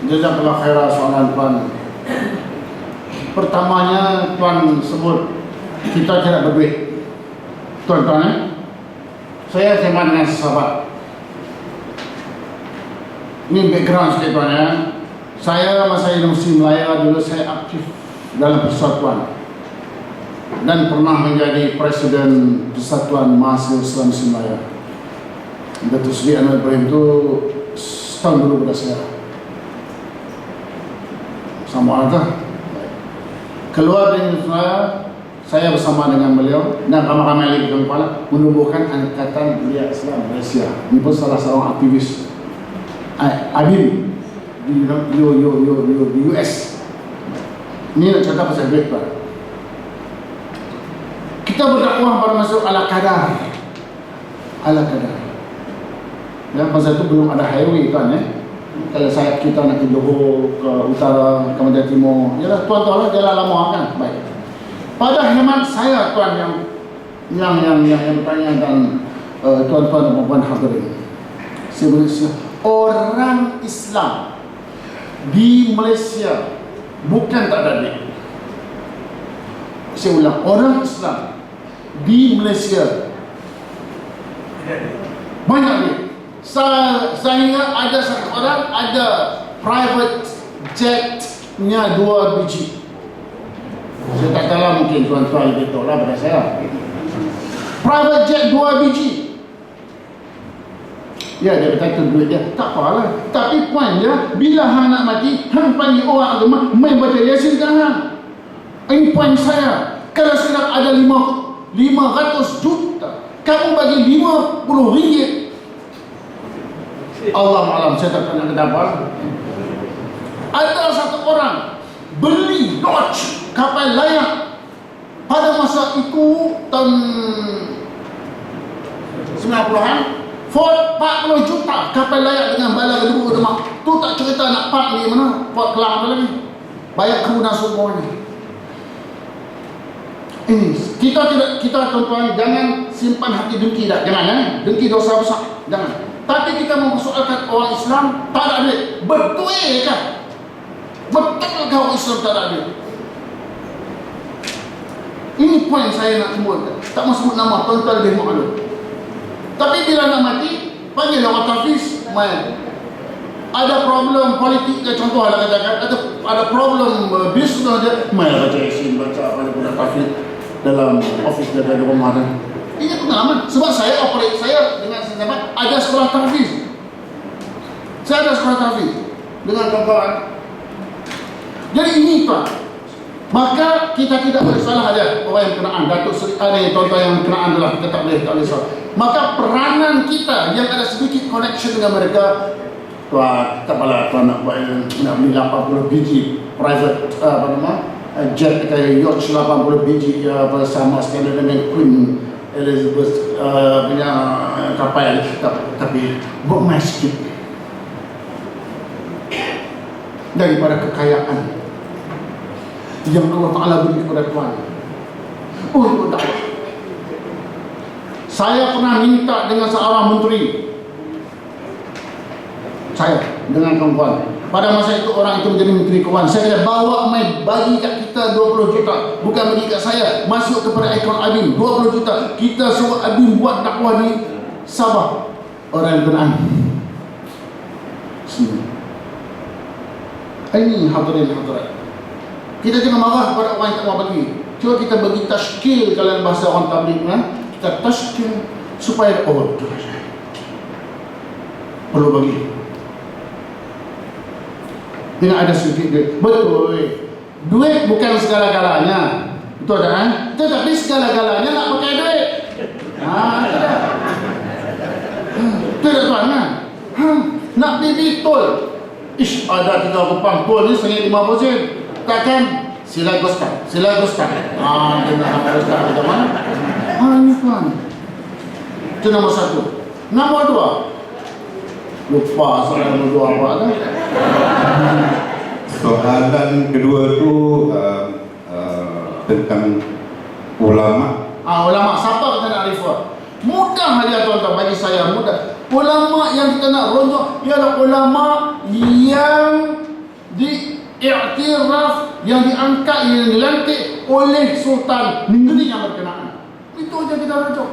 Jazakallah khairan soalan Tuan. Pertamanya Tuan sebut kita tidak berduit. Tuan-tuan, saya sembang dengan sahabat. Ini background sikit Tuan ya. Saya masa Universiti Melaya dulu saya aktif dalam persatuan dan pernah menjadi Presiden Persatuan Mahasiswa Islam Universiti Melaya. Datuk Seri Anwar Ibrahim itu setahun dulu pada sama ada. Keluar dari Universiti, saya bersama dengan beliau dan ramai-ramai lagi kepala menumbuhkan Angkatan Mulia Islam Malaysia. Ini pun salah seorang aktivis ABIM di US. Ini nak cakap pasal duit Pak. Kita berdakwah pada masuk ala kadar. Ya, masa itu belum ada highway kan ya. Kalau saya kita nak ke Johor, ke utara, ke Madinah Timur, yalah tuan-tuan jalan lama kan. Baik. Pada hemat saya tuan yang bertanya dan tuan-tuan dan puan hadirin. Sebenarnya orang Islam di Malaysia bukan tak ada duit. Saya ulang, orang Islam di Malaysia banyak duit. Saya ingat ada satu orang ada private jet-nya 2 biji. Saya tak tahu mungkin tuan-tuan lebih tahu lah pada saya. Private jet 2 biji. Ya, dia kata itu duit dia. Tak apalah. Tapi poin dia, bila hang nak mati, hang panggil orang agama main baca Yasin ke hang. Ini poin saya. Kalau sekarang ada 500 juta, kamu bagi 50 ringgit. Allah malam, saya tak pernah kenapa. Ada satu orang beli Dodge kapal layar pada masa itu tahun 90-an. Ford 40 juta kapal layar dengan bala gedung rumah. Tu tak cerita nak park di mana, Port Kelang lagi. Bayar kru dan semuanya. Ini kita tuan-tuan jangan simpan hati dengki dah. Jangan ya. Dengki dosa besar. Jangan. Tapi kita mempersoalkan orang Islam tak ada duit. Betul kan? Betul kau Islam tak ada duit? Ini poin saya nak sebut. Tak mahu sebut nama, tuan-tuan lebih maklum. Tapi bila nak mati, panggil orang tafiz, main. Ada problem politik ke contoh lah katakan, ada problem bisnes dia, main baca Yasin, baca apa-apa tafiz dalam office dia ada rumah dia. Ini pengalaman sebab saya operate saya dengan sahabat ada sekolah tahfiz. Saya ada sekolah tahfiz dengan kawan-kawan. Jadi ini Pak. Maka kita tidak boleh salah aja orang yang kenaan. Datuk Seri ini tuan-tuan yang kenaan adalah kita tak boleh salah. Maka peranan kita yang ada sedikit connection dengan mereka, tuan tak apalah tuan nak buat nak beli 80 biji private jet kayak yacht 80 biji bersama sekali dengan Queen Elizabeth punya kapal, tapi buat main sikit daripada kekayaan yang Allah Ta'ala beri kepada Tuhan untuk dakwah. Saya pernah minta dengan seorang menteri, saya dengan kawan-kawan pada masa itu orang itu menjadi menteri keuangan. Saya kata bawa main bagi kat kita 20 juta, bukan bagi kat saya, masuk kepada akaun ABIM 20 juta. Kita suruh ABIM buat dakwah di Sabah. Orang yang kenaan sini. Ini hadirin-hadirat. Kita jangan marah kepada orang yang tak mau bagi. Cuba kita bagi tashkil, kalau bahasa orang tabligh kita tashkil supaya perlu bagi. Dengan ada sedikit duit. Betul. Duit bukan segala-galanya. Betul tak? Tetapi segala-galanya nak pakai duit. Tidak. Tidak tuan kan? Nak beli tol. Ada 3 kupang tol ni RM1.50. Takkan? Sila goskan. Dia nak goskan macam mana? Ini tuan. Itu nombor 1. Nombor 2. Lupa soalan nombor 2 apa kan? Soalan kedua tu tentang ulama. Ulama siapa kita nak refer? Mudah saja tuan-tuan, bagi saya mudah. Ulama yang kita nak ronjok ialah ulama yang diiktiraf, yang diangkat, yang dilantik oleh Sultan negeri yang berkenaan. Itu aja kita rujuk.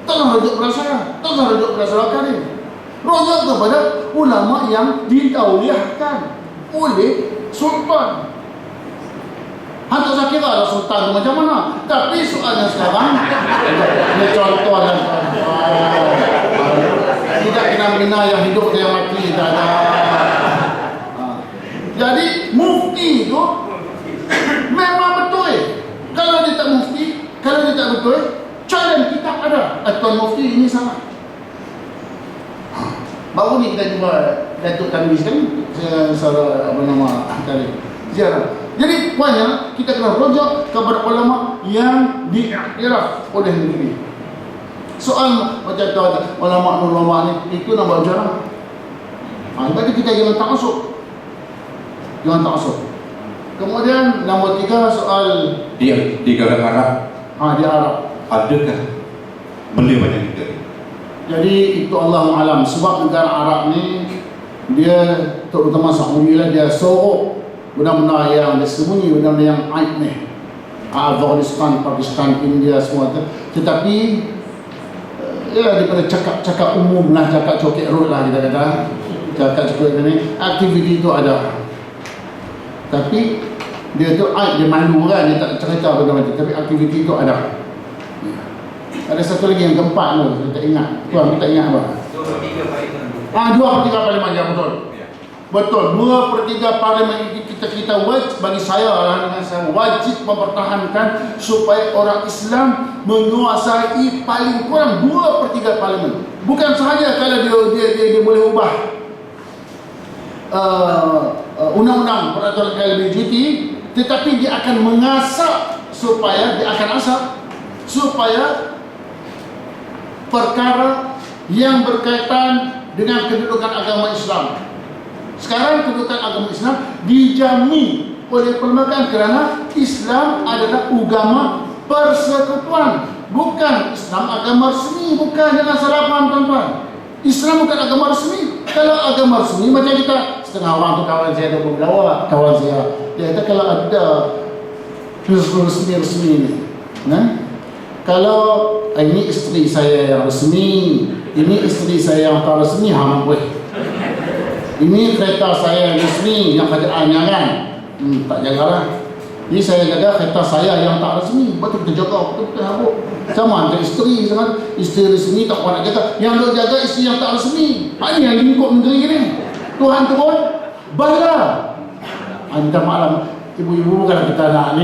Taklah rujuk kepada saya, taklah rujuk kepada Saudara Karim. Rujuk kepada ulama yang ditauliahkan oleh Sultan. Hantu saya kira lah Sultan tu macam mana. Tapi soalnya sekarang, ini contoh lah. Tidak kena-mena yang hidup dan yang mati. Tak ada. Jadi mufti itu memang betul. Kalau dia tak mufti, kalau dia tak betul, challenge kita ada. Tuan mufti ini salah. Baru ni kita jumpa Datuk Tanwis kan, saudara apa nama kali ziarah. Jadi poinnya kita kena rujuk kepada ulama yang diiktiraf oleh negeri. Soal macam tu ulama ni itu nama ajaran. Jadi kita jangan tak masuk. Jangan tak masuk. Kemudian nombor 3 soal Dia di negara Arab, di Arab. adakah beliau banyak negara? Jadi itu Allahu alam, sebab negara Arab ni dia terutama Saudi lah, dia sorok benda-benda yang disembunyi, benda-benda yang aib ni. Afghanistan, Pakistan, India semua tu. Tetapi ya daripada cakap umum lah, cakap cokek road lah kita kata. Cakap cokek ni, aktiviti tu ada. Tapi dia tu aib, dia malu kan, dia tak cerita benda-benda, tapi aktiviti tu ada. Ada satu lagi yang keempat tu, saya tak ingat. Tuan, kita ingat apa? 2/3 parlimen. 2/3 parlimen, ya betul. Betul, 2/3 parlimen kita wajib, bagi saya lah, dengan saya wajib mempertahankan supaya orang Islam menguasai paling kurang 2/3 parlimen. Bukan sahaja kalau dia boleh ubah undang-undang peraturan LGBT, tetapi dia akan mengasah supaya perkara yang berkaitan dengan kedudukan agama Islam. Sekarang kedudukan agama Islam dijamin oleh perlembagaan kerana Islam adalah agama persekutuan, bukan Islam agama resmi. Bukan, jangan salah faham tuan-tuan. Islam bukan agama resmi. Kalau agama resmi macam kita, setengah orang tu kawan saya ada beberapa kawan saya, dia kata kalau ada resmi ni, kalau ini isteri saya yang resmi, ini isteri saya yang tak resmi, ini kereta saya yang resmi, yang kerjaannya kan, tak jagalah. Jadi saya jaga kereta saya yang tak resmi, betul kita jaga, betul-betul habuk. Sama antara isteri, sama isteri resmi tak nak jaga, yang nak jaga isteri yang tak resmi. Ini yang lingkup negeri ni. Tuhan turun bala. Minta maklum, ibu-ibu bukan kita nak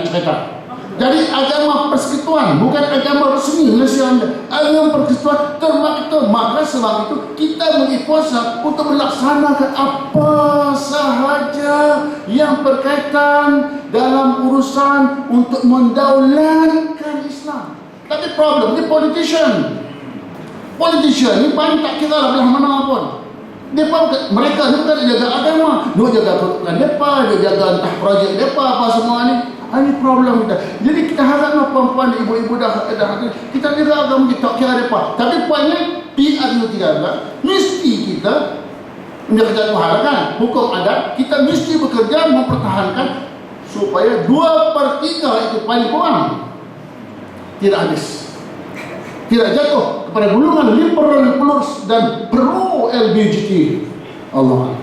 cerita. Jadi agama persekutuan, bukan agama resmi Malaysia. Agama persekutuan termakna. Maka sebab itu kita beri kuasa untuk melaksanakan apa sahaja yang berkaitan dalam urusan untuk mendaulatkan Islam. Tapi problem ni politician ni paling tak kira lah belah mana pun. Mereka ni bukan jaga agama, dia jaga kedudukan mereka, dia jaga entah projek mereka apa semua ni. Ini problem kita. Jadi kita haraplah perempuan, ibu-ibu dah kita jaga agama kita, tak kira mereka. Tapi poinnya mesti kita menjaga Tuhan kan, hukum adat, kita mesti bekerja mempertahankan supaya 2/3 itu paling kurang tidak habis, tidak jatuh kepada golongan liberal plus dan pro LGBT. Allah.